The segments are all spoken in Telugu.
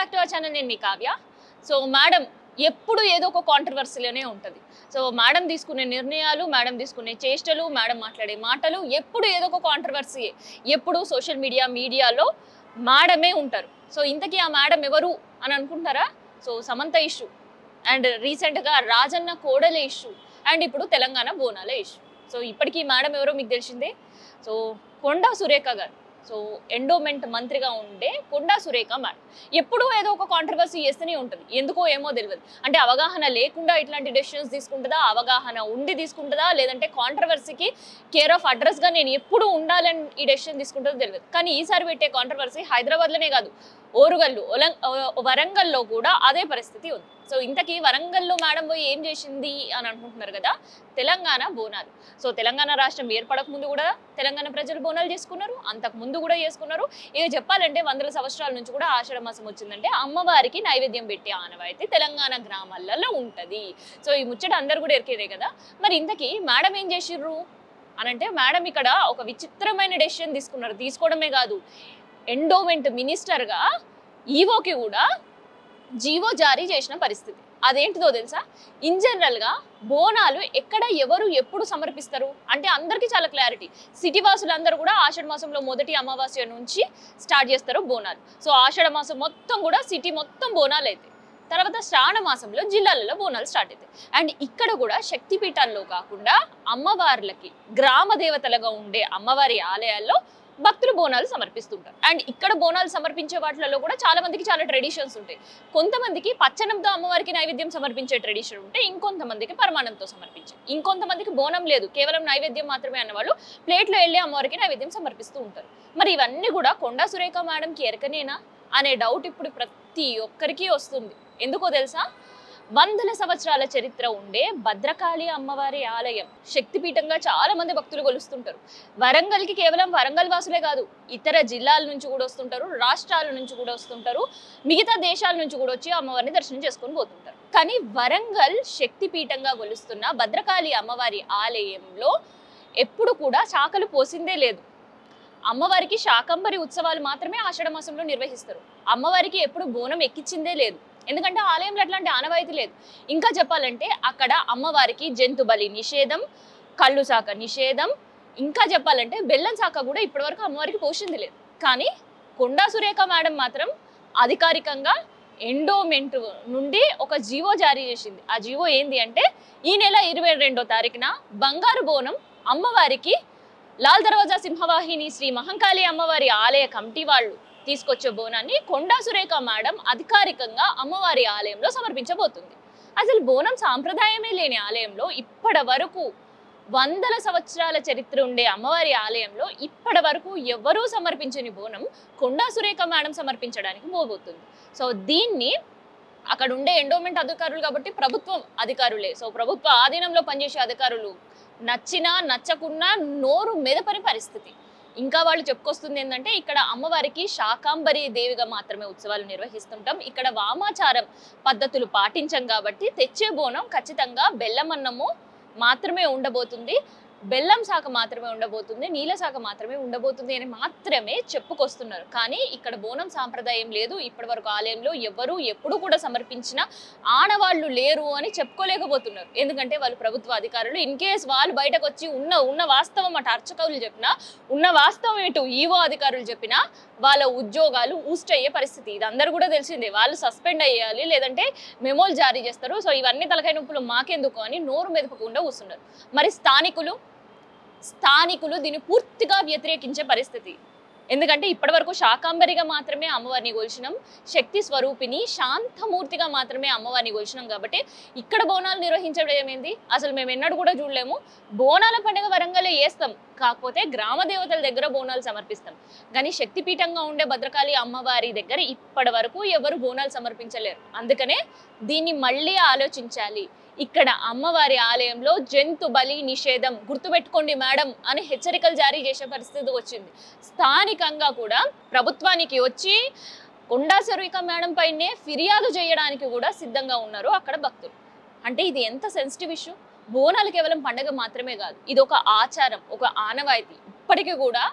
Back to our channel. నేను మీ కావ్య. సో మేడం ఎప్పుడు ఏదో ఒక కాంట్రవర్సీలోనే ఉంటుంది. సో మేడం తీసుకునే నిర్ణయాలు, మేడం తీసుకునే చేష్టలు, మేడం మాట్లాడే మాటలు ఎప్పుడు ఏదో ఒక కాంట్రవర్సీ, ఎప్పుడు సోషల్ మీడియాలో మేడమే ఉంటారు. సో ఇంతకీ ఆ మేడం ఎవరు అని అనుకుంటారా? సో సమంత ఇష్యూ, అండ్ రీసెంట్గా రాజన్న కోడలే ఇష్యూ, అండ్ ఇప్పుడు తెలంగాణ బోనాల ఇష్యూ. సో ఇప్పటికీ మేడం ఎవరో మీకు తెలిసిందే. సో కొండా సురేఖ గారు, సో ఎండోమెంట్ మంత్రిగా ఉండే కొండా సురేఖ మేడం ఎప్పుడూ ఏదో ఒక కాంట్రవర్సీ చేస్తూనే ఉంటుంది. ఎందుకో ఏమో తెలియదు. అంటే అవగాహన లేకుండా ఇట్లాంటి డెసిషన్స్ తీసుకుంటుందా, అవగాహన ఉండి తీసుకుంటుందా, లేదంటే కాంట్రవర్సీకి కేర్ ఆఫ్ అడ్రస్గా నేను ఎప్పుడు ఉండాలని ఈ డెసిషన్ తీసుకుంటుందో తెలియదు. కానీ ఈసారి పెట్టే కాంట్రవర్సీ హైదరాబాద్లోనే కాదు, ఓరుగల్లు, వరంగల్లో కూడా అదే పరిస్థితి ఉంది. సో ఇంతకీ వరంగల్లో మేడం పోయి ఏం చేసింది అని అనుకుంటున్నారు కదా, తెలంగాణ బోనాలు. సో తెలంగాణ రాష్ట్రం ఏర్పడక ముందు కూడా తెలంగాణ ప్రజలు బోనాలు చేసుకున్నారు, అంతకు ముందు కూడా చేసుకున్నారు. ఇక చెప్పాలంటే వందల సంవత్సరాల నుంచి కూడా ఆషాఢ మాసం వచ్చిందంటే అమ్మవారికి నైవేద్యం పెట్టే ఆనవాయితీ తెలంగాణ గ్రామాలలో ఉంటుంది. సో ఈ ముచ్చట అందరు కూడా ఎరికేదే కదా. మరి ఇంతకీ మేడం ఏం చేసిర్రు అనంటే, మేడం ఇక్కడ ఒక విచిత్రమైన డెసిషన్ తీసుకున్నారు. తీసుకోవడమే కాదు, ఎండోమెంట్ మినిస్టర్గా ఈవోకి కూడా జీవో జారీ చేసిన పరిస్థితి. అదేంటిదో తెలుసా? ఇన్ జనరల్గా బోనాలు ఎక్కడ ఎవరు ఎప్పుడు సమర్పిస్తారు అంటే అందరికీ చాలా క్లారిటీ. సిటీ వాసులందరూ కూడా ఆషాఢ మాసంలో మొదటి అమావాస్య నుంచి స్టార్ట్ చేస్తారు బోనాలు. సో ఆషాఢ మాసం మొత్తం కూడా సిటీ మొత్తం బోనాలు అవుతాయి. తర్వాత శ్రావణ మాసంలో జిల్లాలలో బోనాలు స్టార్ట్ అవుతాయి. అండ్ ఇక్కడ కూడా శక్తిపీఠాల్లో కాకుండా అమ్మవార్లకి గ్రామ దేవతలుగా ఉండే అమ్మవారి ఆలయాల్లో భక్తులు బోనాలు సమర్పిస్తుంటారు. అండ్ ఇక్కడ బోనాలు సమర్పించే వాటిలలో కూడా చాలా మందికి చాలా ట్రెడిషన్స్ ఉంటాయి. కొంతమందికి పచ్చనంతో అమ్మవారికి నైవేద్యం సమర్పించే ట్రెడిషన్ ఉంటే, ఇంకొంతమందికి పరమాణంతో సమర్పించే, ఇంకొంతమందికి బోనం లేదు కేవలం నైవేద్యం మాత్రమే అన్నవాళ్ళు ప్లేట్లో వెళ్ళి అమ్మవారికి నైవేద్యం సమర్పిస్తూ ఉంటారు. మరి ఇవన్నీ కూడా కొండా సురేఖ మేడంకి ఎరకనేనా అనే డౌట్ ఇప్పుడు ప్రతి ఒక్కరికి వస్తుంది. ఎందుకో తెలుసా? వందల సంవత్సరాల చరిత్ర ఉండే భద్రకాళి అమ్మవారి ఆలయం శక్తిపీఠంగా చాలా మంది భక్తులు కొలుస్తుంటారు. వరంగల్కి కేవలం వరంగల్ వాసులే కాదు, ఇతర జిల్లాల నుంచి కూడా వస్తుంటారు, రాష్ట్రాల నుంచి కూడా వస్తుంటారు, మిగతా దేశాల నుంచి కూడా వచ్చి అమ్మవారిని దర్శనం చేసుకొని పోతుంటారు. కానీ వరంగల్ శక్తిపీఠంగా కొలుస్తున్న భద్రకాళి అమ్మవారి ఆలయంలో ఎప్పుడు కూడా శాఖలు పోసిందే లేదు. అమ్మవారికి శాకంబరి ఉత్సవాలు మాత్రమే ఆషాఢ మాసంలో నిర్వహిస్తారు. అమ్మవారికి ఎప్పుడు బోనం ఎక్కించిందే లేదు, ఎందుకంటే ఆలయంలో అట్లాంటి ఆనవాయితీ లేదు. ఇంకా చెప్పాలంటే అక్కడ అమ్మవారికి జంతు బలి నిషేధం, కళ్ళు శాఖ నిషేధం, ఇంకా చెప్పాలంటే బెల్లం శాఖ కూడా ఇప్పటివరకు అమ్మవారికి పోషింది లేదు. కానీ కొండా సురేఖ మేడం మాత్రం అధికారికంగా ఎండోమెంట్ నుండి ఒక జీవో జారీ చేసింది. ఆ జీవో ఏంది అంటే, ఈ నెల 22వ తారీఖున బంగారు బోనం అమ్మవారికి లాల్ దర్వాజా సింహవాహిని శ్రీ మహంకాళి అమ్మవారి ఆలయ కమిటీ వాళ్ళు తీసుకొచ్చే బోనాన్ని కొండా సురేఖ మేడం అధికారికంగా అమ్మవారి ఆలయంలో సమర్పించబోతుంది. అసలు బోనం సాంప్రదాయమే లేని ఆలయంలో ఇప్పటి వరకు వందల సంవత్సరాల చరిత్ర ఉండే అమ్మవారి ఆలయంలో ఇప్పటి వరకు ఎవరూ సమర్పించని బోనం కొండా సురేఖ మేడం సమర్పించడానికి పోబోతుంది. సో దీన్ని అక్కడ ఉండే ఎండోమెంట్ అధికారులు కాబట్టి ప్రభుత్వం అధికారులే, సో ప్రభుత్వ ఆధీనంలో పనిచేసే అధికారులు నచ్చినా నచ్చకున్నా నోరు మెదపని పరిస్థితి. ఇంకా వాళ్ళు చెప్పుకొస్తుంది ఏంటంటే, ఇక్కడ అమ్మవారికి శాకాంబరి దేవిగా మాత్రమే ఉత్సవాలు నిర్వహిస్తుంటాం, ఇక్కడ వామాచారం పద్ధతులు పాటించం కాబట్టి తెచ్చే బోనం ఖచ్చితంగా బెల్లం అన్నము మాత్రమే ఉండబోతుంది, బెల్లం శాఖ మాత్రమే ఉండబోతుంది, నీళ్ళ శాఖ మాత్రమే ఉండబోతుంది అని మాత్రమే చెప్పుకొస్తున్నారు. కానీ ఇక్కడ బోనం సాంప్రదాయం లేదు, ఇప్పటి వరకు ఆలయంలో ఎవరు ఎప్పుడు కూడా సమర్పించిన ఆనవాళ్ళు లేరు అని చెప్పుకోలేకపోతున్నారు. ఎందుకంటే వాళ్ళు ప్రభుత్వ అధికారులు. ఇన్ కేస్ వాళ్ళు బయటకు వచ్చి ఉన్న వాస్తవం అటు అర్చకులు చెప్పినా, ఉన్న వాస్తవం ఇటు ఈవో అధికారులు చెప్పినా వాళ్ళ ఉద్యోగాలు ఊస్ట్ అయ్యే పరిస్థితి. ఇది అందరూ కూడా తెలిసిందే. వాళ్ళు సస్పెండ్ అయ్యాలి, లేదంటే మెమోలు జారీ చేస్తారు. సో ఇవన్నీ తలకాయ నొప్పులు మాకెందుకు అని నోరు మెదపకుండా కూర్చున్నారు. మరి స్థానికులు దీన్ని పూర్తిగా వ్యతిరేకించే పరిస్థితి. ఎందుకంటే ఇప్పటివరకు శాకాంబరిగా మాత్రమే అమ్మవారిని కొలిచినాం, శక్తి స్వరూపిణి శాంతమూర్తిగా మాత్రమే అమ్మవారిని కొలిచినాం. కాబట్టి ఇక్కడ బోనాలు నిర్వహించడం ఏమైంది అసలు మేము ఎన్నడూ కూడా చూడలేము. బోనాల పండుగ వరంగల్లో చేస్తాం, కాకపోతే గ్రామ దేవతల దగ్గర బోనాలు సమర్పిస్తాం. కానీ శక్తిపీఠంగా ఉండే భద్రకాళి అమ్మవారి దగ్గర ఇప్పటి వరకు ఎవరు బోనాలు సమర్పించలేరు. అందుకనే దీన్ని మళ్ళీ ఆలోచించాలి. ఇక్కడ అమ్మవారి ఆలయంలో జంతు బలి నిషేధం గుర్తుపెట్టుకోండి మేడం అని హెచ్చరికలు జారీ చేసే పరిస్థితి వచ్చింది. స్థానికంగా కూడా ప్రభుత్వానికి వచ్చి కొండా సురేఖ మేడం పైనే ఫిర్యాదు చేయడానికి కూడా సిద్ధంగా ఉన్నారు అక్కడ భక్తులు. అంటే ఇది ఎంత సెన్సిటివ్ ఇష్యూ. బోనాలు కేవలం పండగ మాత్రమే కాదు, ఇది ఒక ఆచారం, ఒక ఆనవాయితీ. ఇప్పటికీ కూడా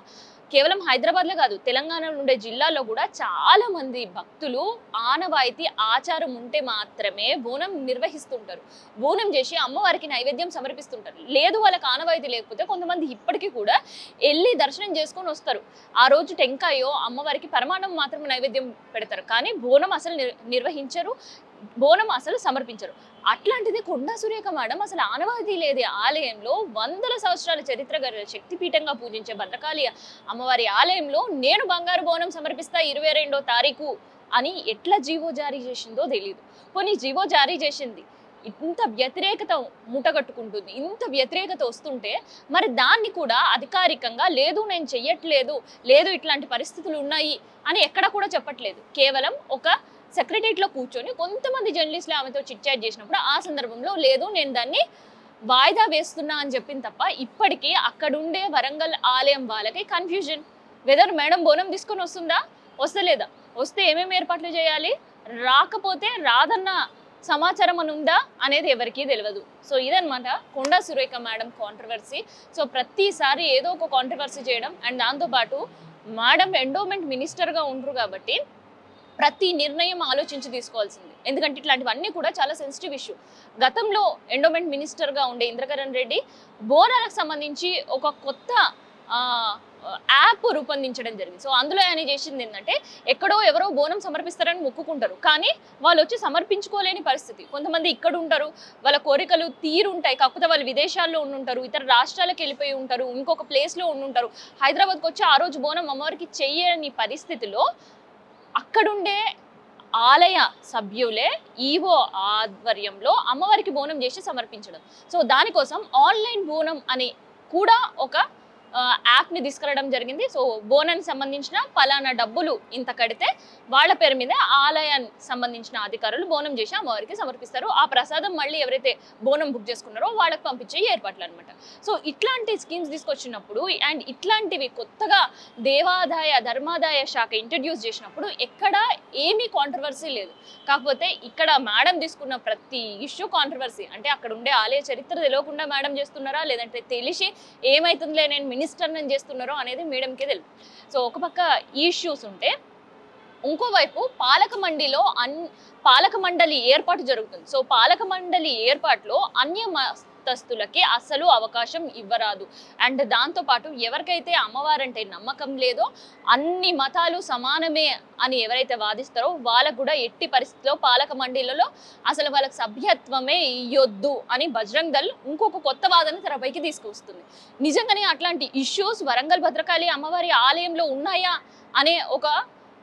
కేవలం హైదరాబాద్లో కాదు, తెలంగాణలో ఉండే జిల్లాల్లో కూడా చాలా మంది భక్తులు ఆనవాయితీ ఆచారం ఉంటే మాత్రమే బోనం నిర్వహిస్తుంటారు. బోనం చేసి అమ్మవారికి నైవేద్యం సమర్పిస్తుంటారు. లేదు వాళ్ళకి ఆనవాయితీ లేకపోతే కొంతమంది ఇప్పటికీ కూడా వెళ్ళి దర్శనం చేసుకొని వస్తారు. ఆ రోజు టెంకాయో అమ్మవారికి పరమాన్నం మాత్రం నైవేద్యం పెడతారు, కానీ బోనం అసలు నిర్వహించరు, బోనం అసలు సమర్పించరు. అట్లాంటిది కొండా సురేఖ మేడం అసలు ఆనవాయితీ లేని ఆలయంలో వందల సంవత్సరాల చరిత్ర గల శక్తిపీఠంగా పూజించే భద్రకాళి అమ్మవారి ఆలయంలో నేను బంగారు బోనం సమర్పిస్తా 22వ తారీఖు అని ఎట్లా జీవో జారీ చేసిందో తెలియదు. కొన్ని జీవో జారీ చేసింది, ఇంత వ్యతిరేకత మూటగట్టుకుంటుంది, ఇంత వ్యతిరేకత వస్తుంటే మరి దాన్ని కూడా అధికారికంగా లేదు నేను చెయ్యట్లేదు, లేదు ఇట్లాంటి పరిస్థితులు ఉన్నాయి అని ఎక్కడ కూడా చెప్పట్లేదు. కేవలం ఒక సెక్రటరీలో కూర్చొని కొంతమంది జర్నలిస్టులు ఆమెతో చిట్చాట్ చేసినప్పుడు ఆ సందర్భంలో లేదు నేను దాన్ని వాయిదా వేస్తున్నా అని చెప్పింది తప్ప ఇప్పటికీ అక్కడుండే వరంగల్ ఆలయం వాళ్ళకి కన్ఫ్యూజన్. వెదర్ మేడం బోనం తీసుకొని వస్తుందా, వస్తలేదా, వస్తే ఏమేమి ఏర్పాట్లు చేయాలి, రాకపోతే రాదన్న సమాచారం అని ఉందా అనేది ఎవరికీ తెలియదు. సో ఇదనమాట Konda Surekha madam controversy. So ప్రతిసారి ఏదో ఒక కాంట్రవర్సీ చేయడం, అండ్ దాంతోపాటు మేడం ఎండోమెంట్ మినిస్టర్గా ఉండరు కాబట్టి ప్రతి నిర్ణయం ఆలోచించి తీసుకోవాల్సింది. ఎందుకంటే ఇట్లాంటివన్నీ కూడా చాలా సెన్సిటివ్ ఇష్యూ. గతంలో ఎండోమెంట్ మినిస్టర్గా ఉండే ఇంద్రకరణ్ రెడ్డి బోనాలకు సంబంధించి ఒక కొత్త యాప్ రూపొందించడం జరిగింది. సో అందులో ఆయన చేసింది ఏంటంటే ఎక్కడో ఎవరో బోనం సమర్పిస్తారని మొక్కుకుంటారు, కానీ వాళ్ళు వచ్చి సమర్పించుకోలేని పరిస్థితి. కొంతమంది ఇక్కడ ఉంటారు, వాళ్ళ కోరికలు తీరుంటాయి, కాకపోతే వాళ్ళు విదేశాల్లో ఉండుంటారు, ఇతర రాష్ట్రాలకు వెళ్ళిపోయి ఉంటారు, ఇంకొక ప్లేస్లో ఉండుంటారు, హైదరాబాద్కి వచ్చి ఆ రోజు బోనం అమ్మవారికి చెయ్యని పరిస్థితిలో అక్కడుండే ఆలయ సభ్యులే ఈవో ఆధ్వర్యంలో అమ్మవారికి బోనం చేసి సమర్పించడం. సో దానికోసం ఆన్లైన్ బోనం అని కూడా ఒక యాప్ని తీసుకురావడం జరిగింది. సో బోనానికి సంబంధించిన పలానా డబ్బులు ఇంత కడితే వాళ్ళ పేరు మీద ఆలయానికి సంబంధించిన అధికారులు బోనం చేసి అమ్మవారికి సమర్పిస్తారు. ఆ ప్రసాదం మళ్ళీ ఎవరైతే బోనం బుక్ చేసుకున్నారో వాళ్ళకి పంపించే ఏర్పాట్లు అనమాట. సో ఇట్లాంటి స్కీమ్స్ తీసుకొచ్చినప్పుడు అండ్ ఇట్లాంటివి కొత్తగా దేవాదాయ ధర్మాదాయ శాఖ ఇంట్రడ్యూస్ చేసినప్పుడు ఎక్కడ ఏమీ కాంట్రవర్సీ లేదు. కాకపోతే ఇక్కడ మేడం తీసుకున్న ప్రతి ఇష్యూ కాంట్రవర్సీ. అంటే అక్కడ ఉండే ఆలయ చరిత్ర తెలియకుండా మేడం చేస్తున్నారా, లేదంటే తెలిసి ఏమైతుందిలే నేను మినిస్టర్ నేను చేస్తున్నారో అనేది మేడంకే తెలుసు. సో ఒక పక్క ఈ ఇష్యూస్ ఉంటే ఇంకోవైపు పాలక మండలి ఏర్పాటు జరుగుతుంది. సో పాలక మండలి ఏర్పాటులో అన్య మతస్థులకి అసలు అవకాశం ఇవ్వరాదు. అండ్ దాంతోపాటు ఎవరికైతే అమ్మవారంటే నమ్మకం లేదో, అన్ని మతాలు సమానమే అని ఎవరైతే వాదిస్తారో వాళ్ళకు కూడా ఎట్టి పరిస్థితిలో పాలక మండలిలో అసలు వాళ్ళకి సభ్యత్వమే ఇయ్యొద్దు అని బజరంగ్ దళ్ ఇంకొక కొత్త వాదన తెరపైకి తీసుకొస్తుంది. నిజంగానే అట్లాంటి ఇష్యూస్ వరంగల్ భద్రకాళి అమ్మవారి ఆలయంలో ఉన్నాయా అనే ఒక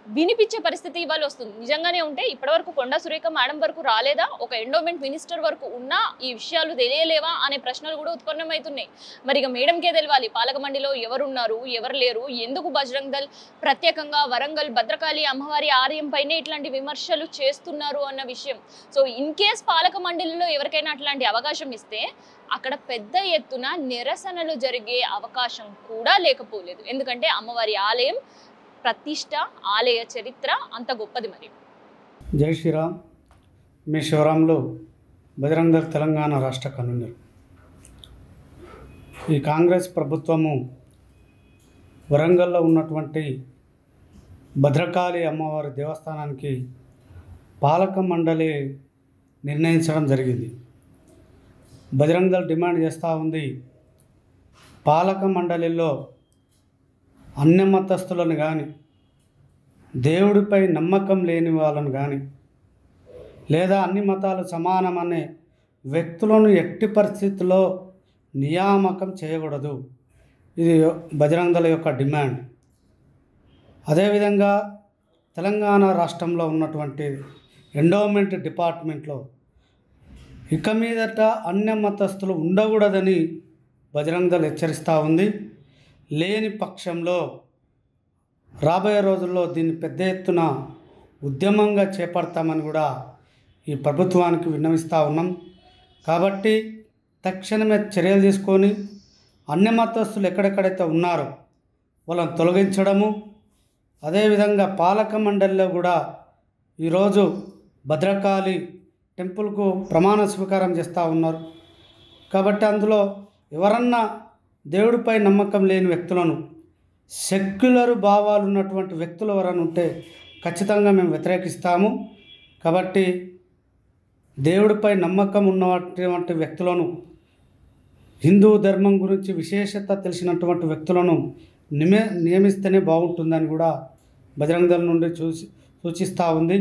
వినిపించే పరిస్థితి ఇవాళ వస్తుంది. నిజంగానే ఉంటే ఇప్పటివరకు కొండా సురేఖ మేడం వరకు రాలేదా, ఒక ఎండోమెంట్ మినిస్టర్ వరకు ఉన్నా ఈ విషయాలు తెలియలేవా అనే ప్రశ్నలు కూడా ఉత్పన్నమవుతున్నాయి. మరి ఇక మేడంకే తెలియాలి పాలక మండలిలో ఎవరున్నారు ఎవరు లేరు, ఎందుకు బజరంగ్ దళ్ ప్రత్యేకంగా వరంగల్ భద్రకాళి అమ్మవారి ఆలయం పైనే ఇట్లాంటి విమర్శలు చేస్తున్నారు అన్న విషయం. సో ఇన్ కేస్ పాలక మండలిలో ఎవరికైనా అట్లాంటి అవకాశం ఇస్తే అక్కడ పెద్ద ఎత్తున నిరసనలు జరిగే అవకాశం కూడా లేకపోలేదు. ఎందుకంటే అమ్మవారి ఆలయం ప్రతిష్ట, ఆలయ చరిత్ర అంత గొప్పది. మరి జై శ్రీరామ్. మీ శివరాంలో బజరంగ్ దళ్ తెలంగాణ రాష్ట్ర కన్వీనర్. ఈ కాంగ్రెస్ ప్రభుత్వము వరంగల్లో ఉన్నటువంటి భద్రకాళి అమ్మవారి దేవస్థానానికి పాలక మండలి నిర్ణయించడం జరిగింది. బజరంగ్ దళ్ డిమాండ్ చేస్తూ ఉంది, పాలక మండలిలో అన్య మతస్థులను కానీ, దేవుడిపై నమ్మకం లేని వాళ్ళను కానీ, లేదా అన్ని మతాలు సమానమనే వ్యక్తులను ఎట్టి పరిస్థితుల్లో నియామకం చేయకూడదు. ఇది బజరంగ్ దళ్ యొక్క డిమాండ్. అదేవిధంగా తెలంగాణ రాష్ట్రంలో ఉన్నటువంటి ఎండోమెంట్ డిపార్ట్మెంట్లో ఇక మీదట అన్య మతస్థులు ఉండకూడదని బజరంగ్ దళ్ హెచ్చరిస్తూ ఉంది. లేని పక్షంలో రాబోయే రోజుల్లో దీన్ని పెద్ద ఎత్తున ఉద్యమంగా చేపడతామని కూడా ఈ ప్రభుత్వానికి విన్నవిస్తూ ఉన్నాం. కాబట్టి తక్షణమే చర్యలు తీసుకొని అన్య మతస్థులు ఎక్కడెక్కడైతే ఉన్నారో వాళ్ళని తొలగించడము, అదేవిధంగా పాలక మండలిలో కూడా ఈరోజు భద్రకాళి టెంపుల్కు ప్రమాణ స్వీకారం చేస్తూ ఉన్నారు. కాబట్టి అందులో ఎవరన్నా దేవుడిపై నమ్మకం లేని వ్యక్తులను సెక్యులర్ భావాలు ఉన్నటువంటి వ్యక్తులు ఎవరైనా ఉంటే ఖచ్చితంగా మేము వ్యతిరేకిస్తాము. కాబట్టి దేవుడిపై నమ్మకం ఉన్నటువంటి వ్యక్తులను, హిందూ ధర్మం గురించి విశేషత తెలిసినటువంటి వ్యక్తులను నియమిస్తేనే బాగుంటుందని కూడా బజరంగ దళం నుండి సూచిస్తూ ఉంది.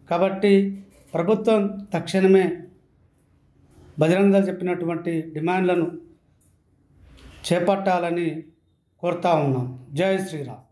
కాబట్టి ప్రభుత్వం తక్షణమే బజరంగ దళం చెప్పినటువంటి డిమాండ్లను చేపట్టాలని కోరుతా ఉన్నాం. జై శ్రీరామ్.